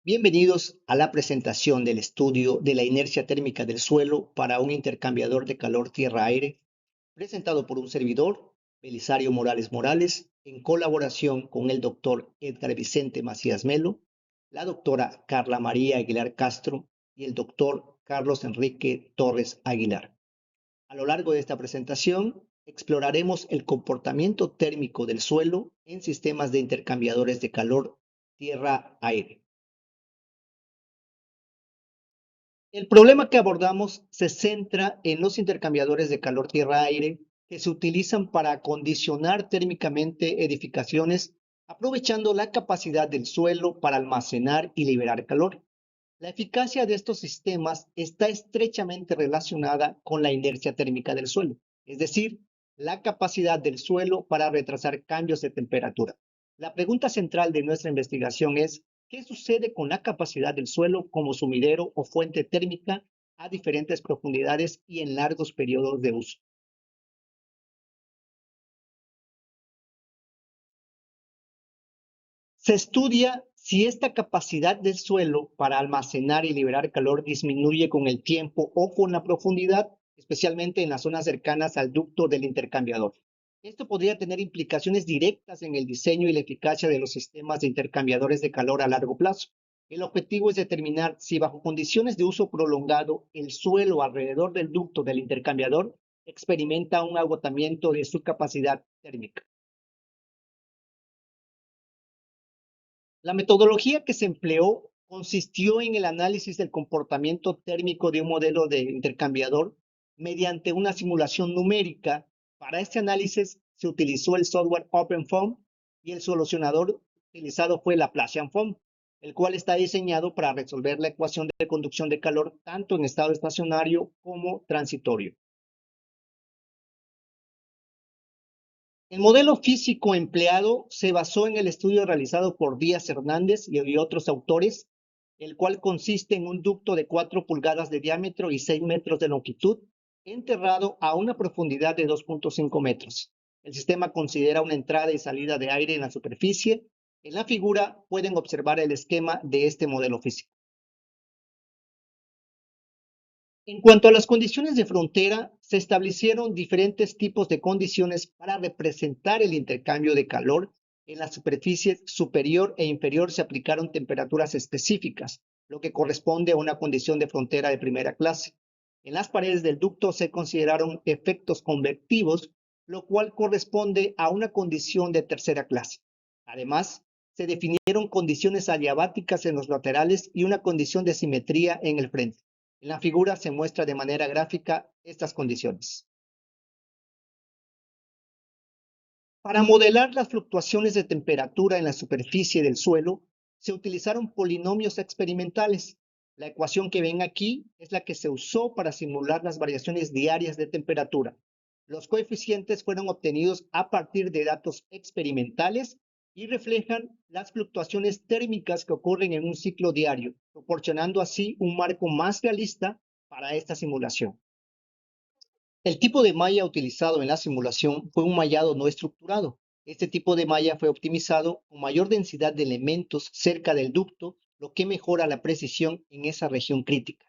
Bienvenidos a la presentación del estudio de la inercia térmica del suelo para un intercambiador de calor tierra-aire, presentado por un servidor, Belisario Morales Morales, en colaboración con el doctor Edgar Vicente Macías Melo, la doctora Carla María Aguilar Castro y el doctor Carlos Enrique Torres Aguilar. A lo largo de esta presentación, exploraremos el comportamiento térmico del suelo en sistemas de intercambiadores de calor tierra-aire. El problema que abordamos se centra en los intercambiadores de calor tierra-aire que se utilizan para acondicionar térmicamente edificaciones, aprovechando la capacidad del suelo para almacenar y liberar calor. La eficacia de estos sistemas está estrechamente relacionada con la inercia térmica del suelo, es decir, la capacidad del suelo para retrasar cambios de temperatura. La pregunta central de nuestra investigación es: ¿qué sucede con la capacidad del suelo como sumidero o fuente térmica a diferentes profundidades y en largos periodos de uso? Se estudia si esta capacidad del suelo para almacenar y liberar calor disminuye con el tiempo o con la profundidad, especialmente en las zonas cercanas al ducto del intercambiador. Esto podría tener implicaciones directas en el diseño y la eficacia de los sistemas de intercambiadores de calor a largo plazo. El objetivo es determinar si bajo condiciones de uso prolongado el suelo alrededor del ducto del intercambiador experimenta un agotamiento de su capacidad térmica. La metodología que se empleó consistió en el análisis del comportamiento térmico de un modelo de intercambiador mediante una simulación numérica. Para este análisis se utilizó el software OpenFOAM y el solucionador utilizado fue Laplacian Foam, el cual está diseñado para resolver la ecuación de conducción de calor tanto en estado estacionario como transitorio. El modelo físico empleado se basó en el estudio realizado por Díaz Hernández y otros autores, el cual consiste en un ducto de 4 pulgadas de diámetro y 6 metros de longitud, enterrado a una profundidad de 2.5 metros. El sistema considera una entrada y salida de aire en la superficie. En la figura pueden observar el esquema de este modelo físico. En cuanto a las condiciones de frontera, se establecieron diferentes tipos de condiciones para representar el intercambio de calor. En las superficies superior e inferior se aplicaron temperaturas específicas, lo que corresponde a una condición de frontera de primera clase. En las paredes del ducto se consideraron efectos convectivos, lo cual corresponde a una condición de tercera clase. Además, se definieron condiciones adiabáticas en los laterales y una condición de simetría en el frente. En la figura se muestra de manera gráfica estas condiciones. Para modelar las fluctuaciones de temperatura en la superficie del suelo, se utilizaron polinomios experimentales. La ecuación que ven aquí es la que se usó para simular las variaciones diarias de temperatura. Los coeficientes fueron obtenidos a partir de datos experimentales y reflejan las fluctuaciones térmicas que ocurren en un ciclo diario, proporcionando así un marco más realista para esta simulación. El tipo de malla utilizado en la simulación fue un mallado no estructurado. Este tipo de malla fue optimizado con mayor densidad de elementos cerca del ducto, lo que mejora la precisión en esa región crítica.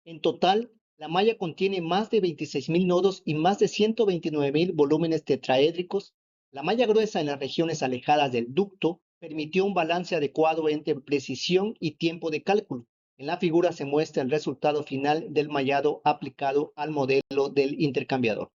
En total, la malla contiene más de 26.000 nodos y más de 129.000 volúmenes tetraédricos. La malla gruesa en las regiones alejadas del ducto permitió un balance adecuado entre precisión y tiempo de cálculo. En la figura se muestra el resultado final del mallado aplicado al modelo del intercambiador.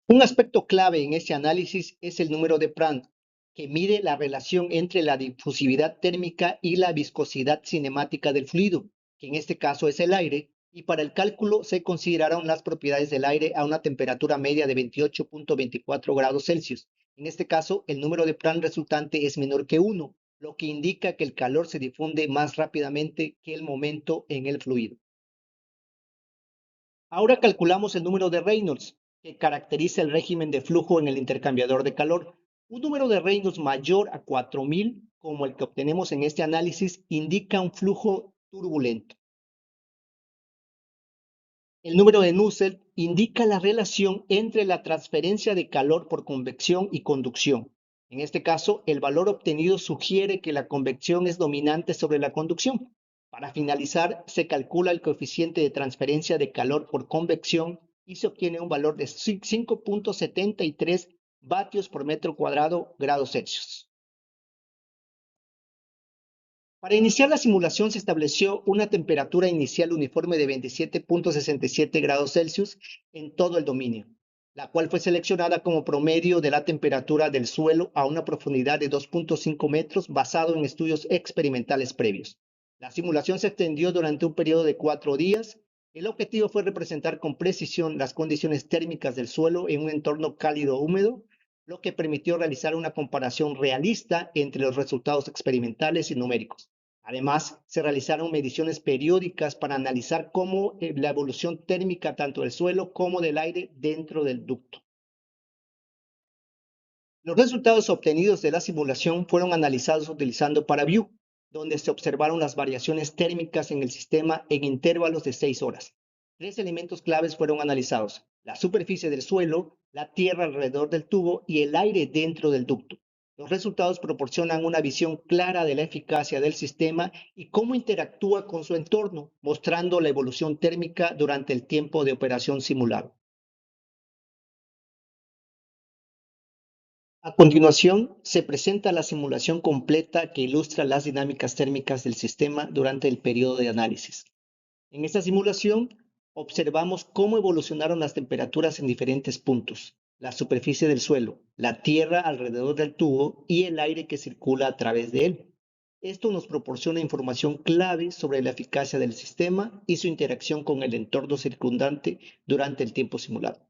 Un aspecto clave en este análisis es el número de Prandtl, que mide la relación entre la difusividad térmica y la viscosidad cinemática del fluido, que en este caso es el aire, y para el cálculo se consideraron las propiedades del aire a una temperatura media de 28.24 grados Celsius. En este caso, el número de Prandtl resultante es menor que 1, lo que indica que el calor se difunde más rápidamente que el momento en el fluido. Ahora calculamos el número de Reynolds, que caracteriza el régimen de flujo en el intercambiador de calor. Un número de Reynolds mayor a 4000, como el que obtenemos en este análisis, indica un flujo turbulento. El número de Nusselt indica la relación entre la transferencia de calor por convección y conducción. En este caso, el valor obtenido sugiere que la convección es dominante sobre la conducción. Para finalizar, se calcula el coeficiente de transferencia de calor por convección y se obtiene un valor de 5.73 vatios por metro cuadrado grados Celsius. Para iniciar la simulación se estableció una temperatura inicial uniforme de 27.67 grados Celsius en todo el dominio, la cual fue seleccionada como promedio de la temperatura del suelo a una profundidad de 2.5 metros basado en estudios experimentales previos. La simulación se extendió durante un periodo de 4 días. El objetivo fue representar con precisión las condiciones térmicas del suelo en un entorno cálido húmedo, lo que permitió realizar una comparación realista entre los resultados experimentales y numéricos. Además, se realizaron mediciones periódicas para analizar cómo la evolución térmica tanto del suelo como del aire dentro del ducto. Los resultados obtenidos de la simulación fueron analizados utilizando ParaView, donde se observaron las variaciones térmicas en el sistema en intervalos de 6 horas. Tres elementos claves fueron analizados: la superficie del suelo, la tierra alrededor del tubo y el aire dentro del ducto. Los resultados proporcionan una visión clara de la eficacia del sistema y cómo interactúa con su entorno, mostrando la evolución térmica durante el tiempo de operación simulado. A continuación, se presenta la simulación completa que ilustra las dinámicas térmicas del sistema durante el periodo de análisis. En esta simulación, observamos cómo evolucionaron las temperaturas en diferentes puntos: la superficie del suelo, la tierra alrededor del tubo y el aire que circula a través de él. Esto nos proporciona información clave sobre la eficacia del sistema y su interacción con el entorno circundante durante el tiempo simulado.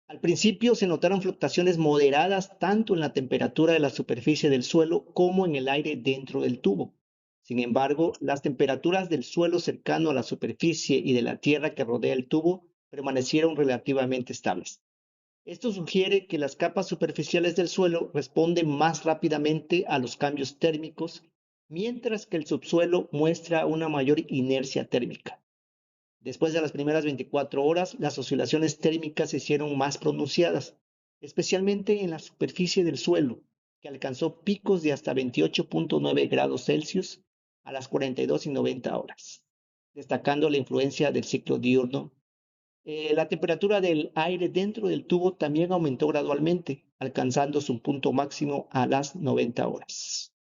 Al principio se notaron fluctuaciones moderadas tanto en la temperatura de la superficie del suelo como en el aire dentro del tubo. Sin embargo, las temperaturas del suelo cercano a la superficie y de la tierra que rodea el tubo permanecieron relativamente estables. Esto sugiere que las capas superficiales del suelo responden más rápidamente a los cambios térmicos, mientras que el subsuelo muestra una mayor inercia térmica. Después de las primeras 24 horas, las oscilaciones térmicas se hicieron más pronunciadas, especialmente en la superficie del suelo, que alcanzó picos de hasta 28.9 grados Celsius a las 42 y 90 horas, destacando la influencia del ciclo diurno. La temperatura del aire dentro del tubo también aumentó gradualmente, alcanzando su punto máximo a las 90 horas.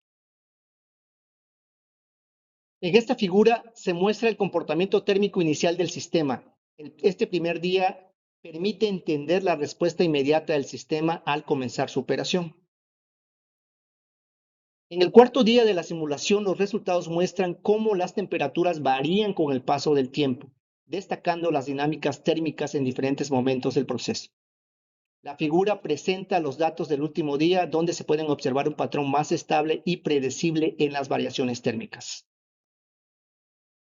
En esta figura se muestra el comportamiento térmico inicial del sistema. Este primer día permite entender la respuesta inmediata del sistema al comenzar su operación. En el cuarto día de la simulación, los resultados muestran cómo las temperaturas varían con el paso del tiempo, destacando las dinámicas térmicas en diferentes momentos del proceso. La figura presenta los datos del último día, donde se pueden observar un patrón más estable y predecible en las variaciones térmicas.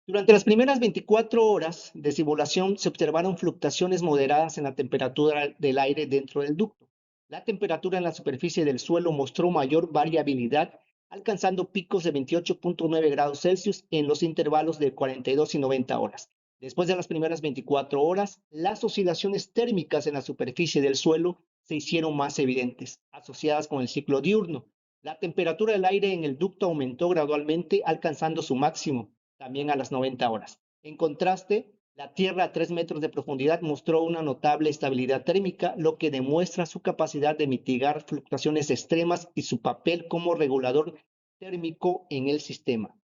Durante las primeras 24 horas de simulación se observaron fluctuaciones moderadas en la temperatura del aire dentro del ducto. La temperatura en la superficie del suelo mostró mayor variabilidad, alcanzando picos de 28.9 grados Celsius en los intervalos de 42 y 90 horas. Después de las primeras 24 horas, las oscilaciones térmicas en la superficie del suelo se hicieron más evidentes, asociadas con el ciclo diurno. La temperatura del aire en el ducto aumentó gradualmente, alcanzando su máximo también a las 90 horas. En contraste, la Tierra a 3 metros de profundidad mostró una notable estabilidad térmica, lo que demuestra su capacidad de mitigar fluctuaciones extremas y su papel como regulador térmico en el sistema.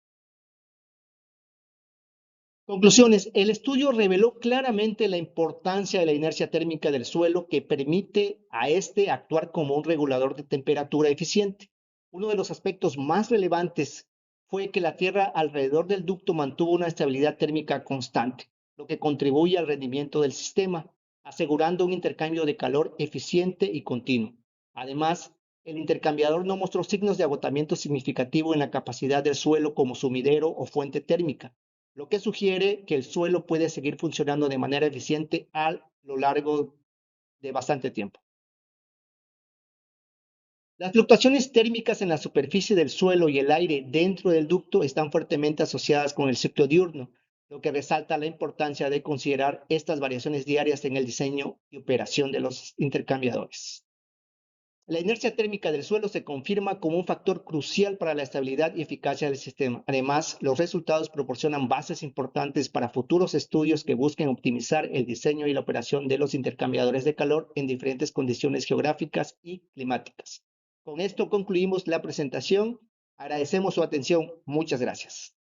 Conclusiones. El estudio reveló claramente la importancia de la inercia térmica del suelo, que permite a este actuar como un regulador de temperatura eficiente. Uno de los aspectos más relevantes fue que la Tierra alrededor del ducto mantuvo una estabilidad térmica constante, lo que contribuye al rendimiento del sistema, asegurando un intercambio de calor eficiente y continuo. Además, el intercambiador no mostró signos de agotamiento significativo en la capacidad del suelo como sumidero o fuente térmica, lo que sugiere que el suelo puede seguir funcionando de manera eficiente a lo largo de bastante tiempo. Las fluctuaciones térmicas en la superficie del suelo y el aire dentro del ducto están fuertemente asociadas con el ciclo diurno, lo que resalta la importancia de considerar estas variaciones diarias en el diseño y operación de los intercambiadores. La inercia térmica del suelo se confirma como un factor crucial para la estabilidad y eficacia del sistema. Además, los resultados proporcionan bases importantes para futuros estudios que busquen optimizar el diseño y la operación de los intercambiadores de calor en diferentes condiciones geográficas y climáticas. Con esto concluimos la presentación. Agradecemos su atención. Muchas gracias.